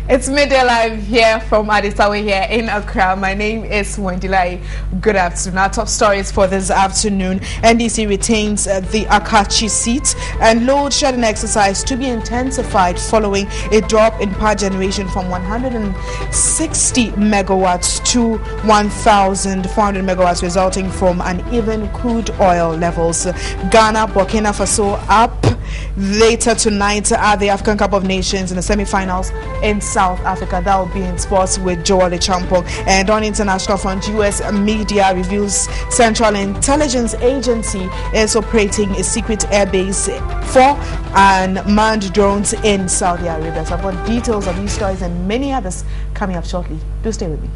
It's Midday Live here from Adisawe here in Accra. My name is Wendilai. Good afternoon. Our top stories for this afternoon. NDC retains the Akachi seat and load shedding exercise to be intensified following a drop in power generation from 160 megawatts to 1,400 megawatts resulting from uneven crude oil levels. Ghana, Burkina Faso up later tonight at the African Cup of Nations in the semi-finals in South Africa. That will be in sports with Joel Champong. And on international front, U.S. media reveals Central Intelligence Agency is operating a secret airbase for unmanned drones in Saudi Arabia. So I've got details of these stories and many others coming up shortly. Do stay with me.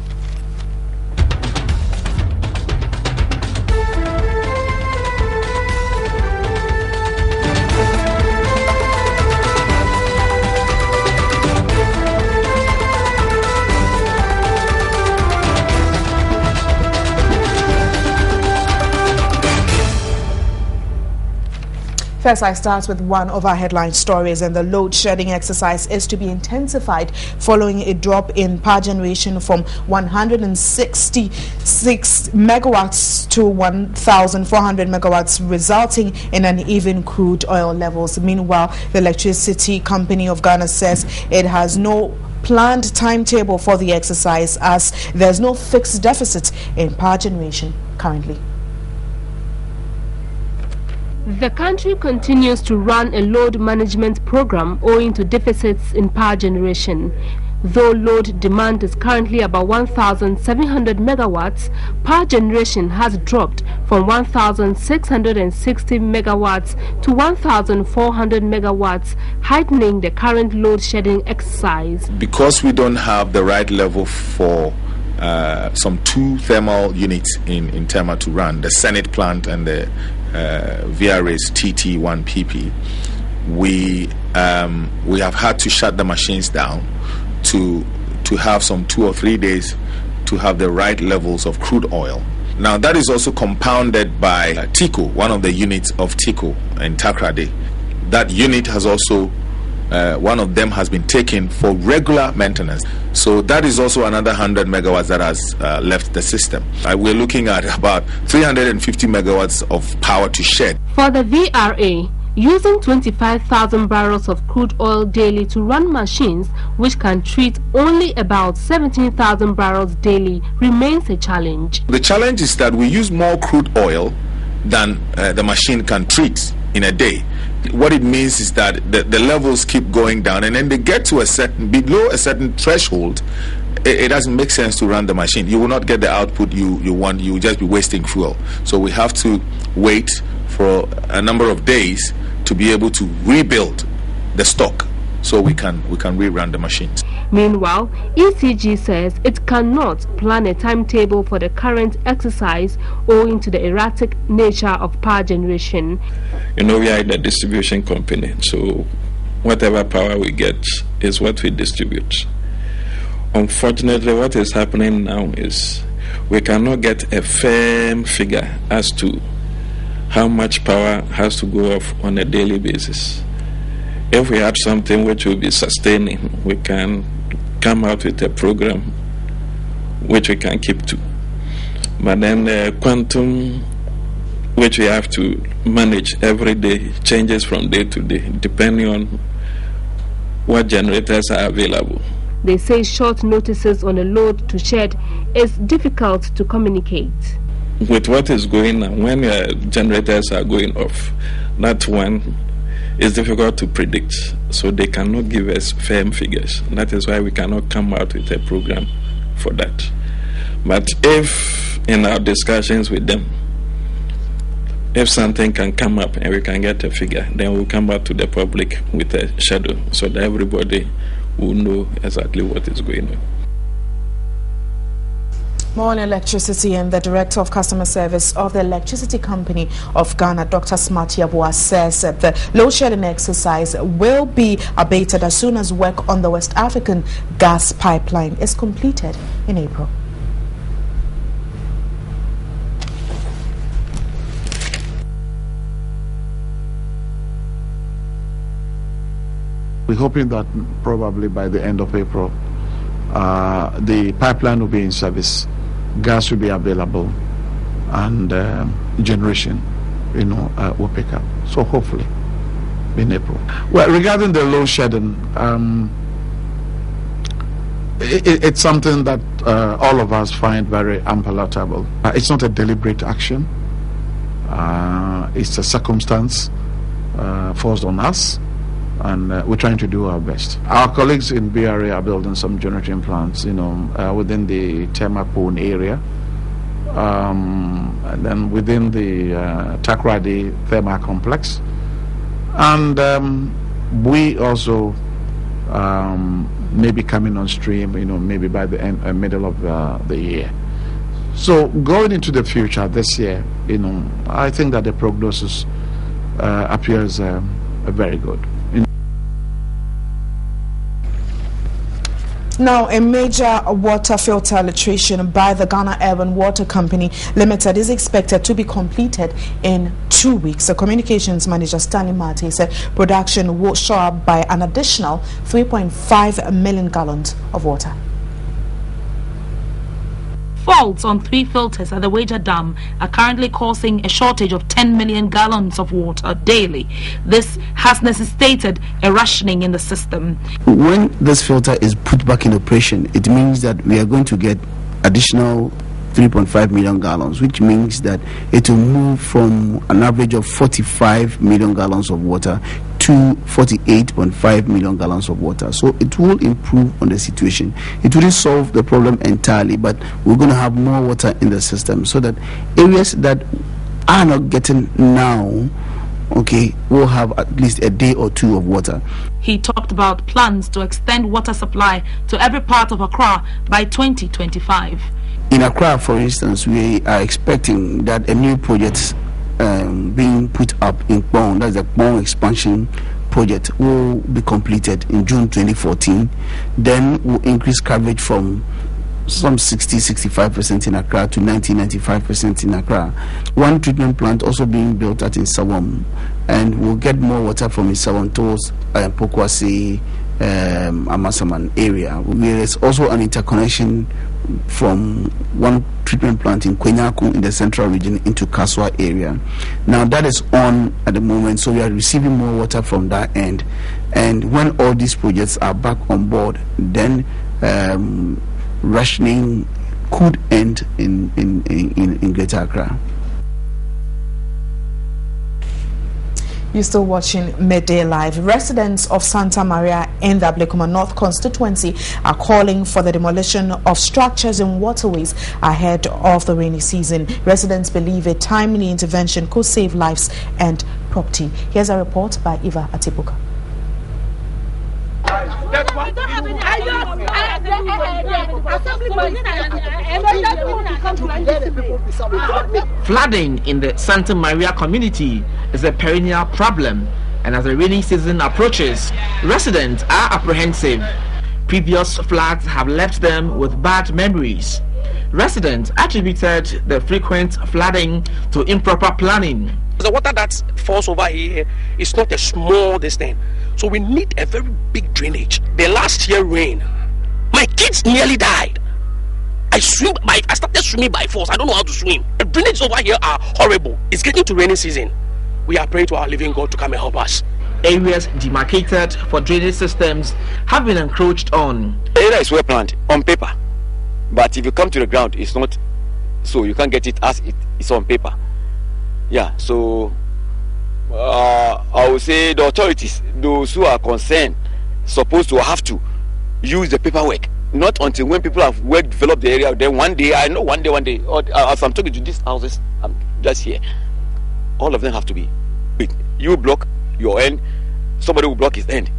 First, I start with one of our headline stories, and the load shedding exercise is to be intensified following a drop in power generation from 166 megawatts to 1,400 megawatts, resulting in uneven crude oil levels. Meanwhile, the Electricity Company of Ghana says it has no planned timetable for the exercise as there's no fixed deficit in power generation currently. The country continues to run a load management program owing to deficits in power generation. Though load demand is currently about 1,700 megawatts, power generation has dropped from 1,660 megawatts to 1,400 megawatts, heightening the current load shedding exercise. Because we don't have the right level for some two thermal units in Tema to run, the Senate plant and the VRS TT1PP, we have had to shut the machines down to have some 2 or 3 days to have the right levels of crude oil. Now that is also compounded by TICO, one of the units of TICO in Takrade. That unit has also one of them has been taken for regular maintenance. So that is also another 100 megawatts that has left the system. We're looking at about 350 megawatts of power to shed. For the VRA, using 25,000 barrels of crude oil daily to run machines which can treat only about 17,000 barrels daily remains a challenge. The challenge is that we use more crude oil than the machine can treat in a day. What it means is that the levels keep going down, and then they get to below a certain threshold. It doesn't make sense to run the machine. You will not get the output you want. You will just be wasting fuel. So we have to wait for a number of days to be able to rebuild the stock so we can rerun the machines. Meanwhile, ECG says it cannot plan a timetable for the current exercise owing to the erratic nature of power generation. You know, we are the distribution company, so whatever power we get is what we distribute. Unfortunately, what is happening now is we cannot get a firm figure as to how much power has to go off on a daily basis. If we had something which will be sustaining, we can come out with a program which we can keep to. But then the quantum which we have to manage every day changes from day to day, depending on what generators are available. They say short notices on a load to shed is difficult to communicate. With what is going on, when generators are going off, that one is difficult to predict, so they cannot give us firm figures. That is why we cannot come out with a program for that. But if in our discussions with them, if something can come up and we can get a figure, then we'll come back to the public with a schedule so that everybody will know exactly what is going on. More on electricity, and the Director of Customer Service of the Electricity Company of Ghana, Dr. Smart Yabua, says that the load shedding exercise will be abated as soon as work on the West African gas pipeline is completed in April. We're hoping that probably by the end of April, the pipeline will be in service, gas will be available, and generation, will pick up. So hopefully in April. Well, regarding the load shedding, it's something that all of us find very unpalatable. It's not a deliberate action. It's a circumstance forced on us, and we're trying to do our best. Our colleagues in BRA are building some generating plants, within the Temapone area, and then within the Takrady Thermal Complex, and we also maybe coming on stream, maybe by the middle of the year. So going into the future this year, I think that the prognosis appears very good. Now, a major water filter alteration by the Ghana Urban Water Company Limited is expected to be completed in 2 weeks. The communications manager Stanley Mate said production will show up by an additional 3.5 million gallons of water. Faults on 3 filters at the Wager Dam are currently causing a shortage of 10 million gallons of water daily. This has necessitated a rationing in the system. When this filter is put back in operation, it means that we are going to get additional 3.5 million gallons, which means that it will move from an average of 45 million gallons of water to 48.5 million gallons of water. So it will improve on the situation. It wouldn't solve the problem entirely, but we're going to have more water in the system so that areas that are not getting now, will have at least a day or two of water. He talked about plans to extend water supply to every part of Accra by 2025. In Accra, for instance, we are expecting that a new project being put up in Kpong, that's the Kpong expansion project, will be completed in June 2014. Then we'll increase coverage from some 60-65% in Accra to 90-95% in Accra. One treatment plant also being built at Insawam, and we'll get more water from Insawam towards Pokwasi, Amasaman area. There is also an interconnection from one treatment plant in Kwenyaku in the central region into Kaswa area. Now that is on at the moment, so we are receiving more water from that end. And when all these projects are back on board, then rationing could end in Greater Accra. You're still watching Midday Live. Residents of Santa Maria in the Ablekuma North constituency are calling for the demolition of structures and waterways ahead of the rainy season. Residents believe a timely intervention could save lives and property. Here's a report by Eva Atibuka. Flooding in the Santa Maria community is a perennial problem, and as the rainy season approaches, residents are apprehensive. Previous floods have left them with bad memories. Residents attributed the frequent flooding to improper planning. The water that falls over here is not a small distance, so we need a very big drainage. The last year rain, my kids nearly died. I started swimming by force. I don't know how to swim. The drainage over here are horrible. It's getting to rainy season. We are praying to our living God to come and help us. Areas demarcated for drainage systems have been encroached on. The area is well planned on paper, but if you come to the ground, it's not so. You can't get it as it is on paper. Yeah, so I would say the authorities, those who are concerned, supposed to have to use the paperwork. Not until when people have developed the area, then one day, as I'm talking to these houses, I'm just here, all of them have to be big. You block your end, somebody will block his end.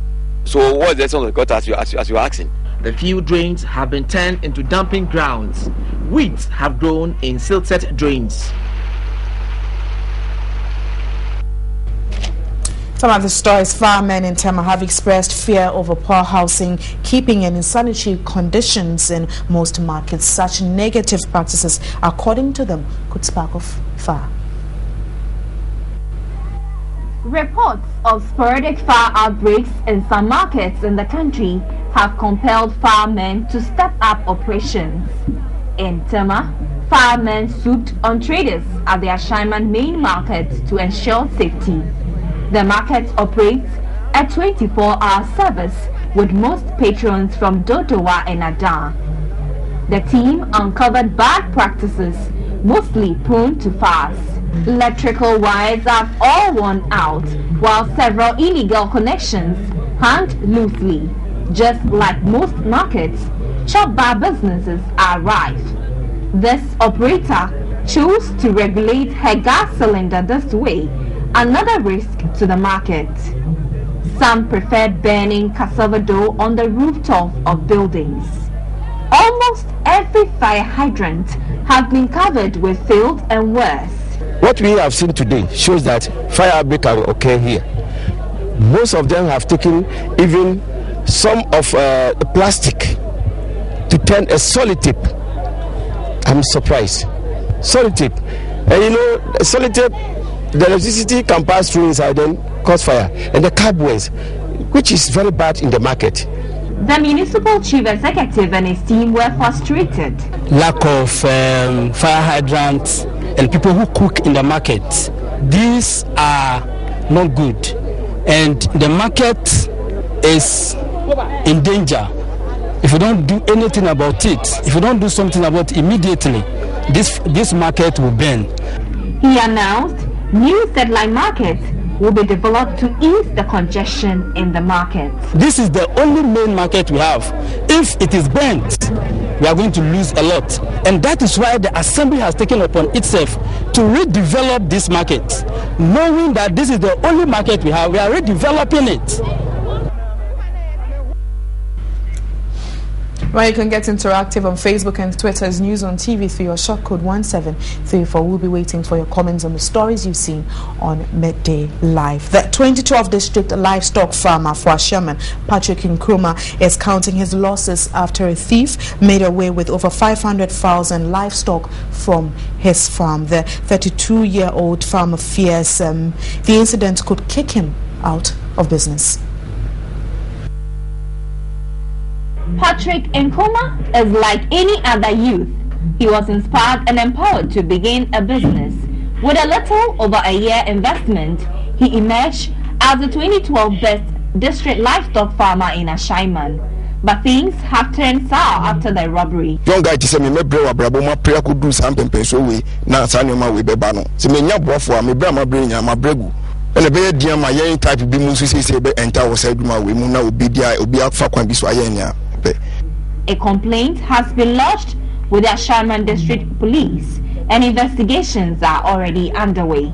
So what is the essence of God as you're asking? The few drains have been turned into dumping grounds. Weeds have grown in silted drains. Some of the stories, firemen in Tema have expressed fear over poor housing, keeping and insanitary conditions in most markets. Such negative practices, according to them, could spark off fire. Reports of sporadic fire outbreaks in some markets in the country have compelled firemen to step up operations. In Tema, firemen swooped on traders at the Ashaiman main market to ensure safety. The market operates a 24-hour service with most patrons from Dodowa and Ada. The team uncovered bad practices, mostly prone to fires. Electrical wires have all worn out, while several illegal connections hang loosely. Just like most markets, chop bar businesses are rife. This operator chose to regulate her gas cylinder this way, another risk to the market. Some preferred burning cassava dough on the rooftop of buildings. Almost every fire hydrant has been covered with filth and worse. What we have seen today shows that fire outbreak can occur here. Most of them have taken even some of the plastic to turn a solid tape. I'm surprised. Solid tape. And you know, solid tape, the electricity can pass through inside and cause fire. And the cobwebs, which is very bad in the market. The municipal chief executive and his team were frustrated. Lack of fire hydrants and people who cook in the market. These are not good. And the market is in danger. If you don't do anything about it, if you don't do something about it immediately, this market will burn. He announced new satellite markets will be developed to ease the congestion in the market. This is the only main market we have. If it is burnt, we are going to lose a lot. And that is why the assembly has taken upon itself to redevelop this market. Knowing that this is the only market we have, we are redeveloping it. Well, you can get interactive on Facebook and Twitter's News on TV3 or short code 1734. We'll be waiting for your comments on the stories you've seen on Midday Live. The 2012 district livestock farmer for Ashaman, Patrick Nkrumah, is counting his losses after a thief made away with over 500,000 livestock from his farm. The 32-year-old farmer fears the incident could kick him out of business. Patrick Nkrumah is like any other youth. He was inspired and empowered to begin a business. With a little over a year investment, he emerged as the 2012 best district livestock farmer in Ashaiman. But things have turned sour after the robbery. Young guy just said me brother brabo my prayer could do something so we na sanema we bebano. Se me nya brofo me bra my brain my bregu. And the bed dear my young type be musu say be enter was said my we muna obi dia obi afa kwan bi so ayenya. A complaint has been lodged with the Ashaiman District Police and investigations are already underway.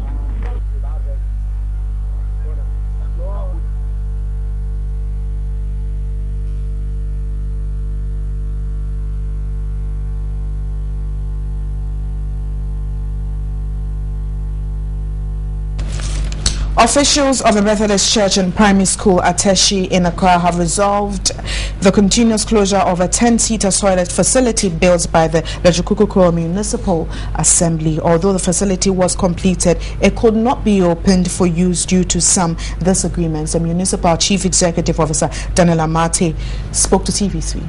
Officials of the Methodist Church and Primary School at Teshi in Accra have resolved the continuous closure of a 10-seater toilet facility built by the Lejukukukuro Municipal Assembly. Although the facility was completed, it could not be opened for use due to some disagreements. The Municipal Chief Executive Officer Daniel Amate spoke to TV3.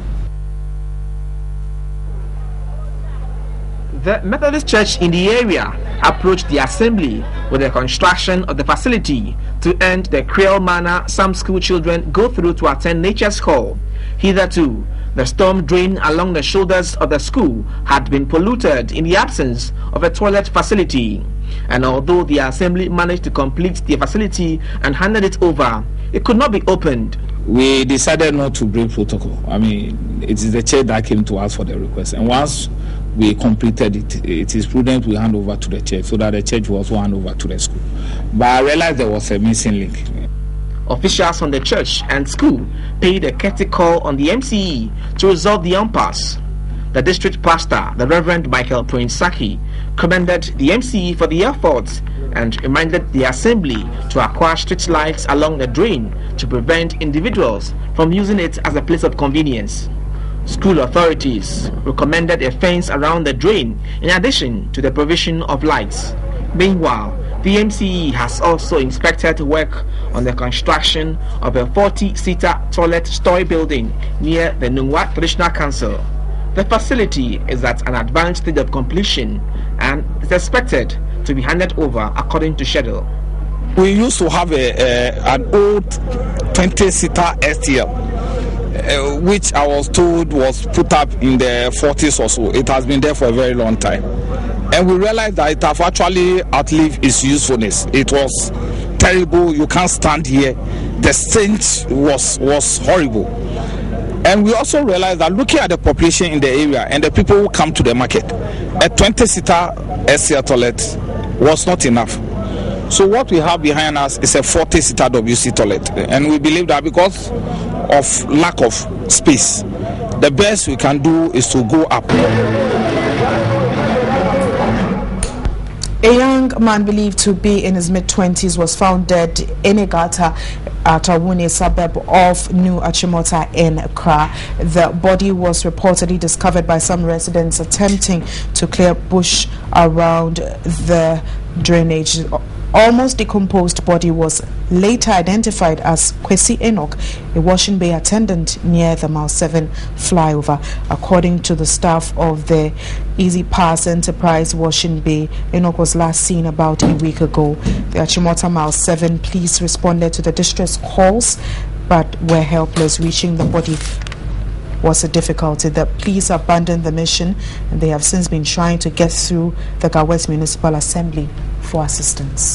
The Methodist Church in the area approached the assembly with the construction of the facility to end the cruel manner some school children go through to attend Nature's Hall. Hitherto, the storm drain along the shoulders of the school had been polluted in the absence of a toilet facility. And although the assembly managed to complete the facility and handed it over, it could not be opened. We decided not to break protocol. I mean, it is the church that came to us for the request. And once we completed it, it is prudent we hand over to the church so that the church will also hand over to the school. But I realized there was a missing link. Officials from the church and school paid a courtesy call on the MCE to resolve the impasse. The district pastor, the Reverend Michael Prince Saki, commended the MCE for the efforts and reminded the assembly to acquire street lights along the drain to prevent individuals from using it as a place of convenience. School authorities recommended a fence around the drain in addition to the provision of lights. Meanwhile, The MCE has also inspected work on the construction of a 40-seater toilet story building near the Nungwa Traditional Council. The facility is at an advanced stage of completion and is expected to be handed over according to schedule. We used to have an old 20-seater STL, which I was told was put up in the 40s or so. It has been there for a very long time. And we realized that it has actually outlived its usefulness. It was terrible. You can't stand here. The stench was horrible. And we also realized that looking at the population in the area and the people who come to the market, a 20-seater SCL toilet was not enough. So what we have behind us is a 40-seater WC toilet. And we believe that because of lack of space, the best we can do is to go up. A young man believed to be in his mid-20s was found dead in a gutter at Awune suburb of New Achimota in Accra. The body was reportedly discovered by some residents attempting to clear bush around the drainage. Almost decomposed body was later identified as Kwesi Enoch, a Washing Bay attendant near the Mile 7 flyover. According to the staff of the Easy Pass Enterprise Washing Bay, Enoch was last seen about a week ago. The Achimota Mile 7 police responded to the distress calls but were helpless. Reaching the body was a difficulty. The police abandoned the mission and they have since been trying to get through the Gawes Municipal Assembly for assistance.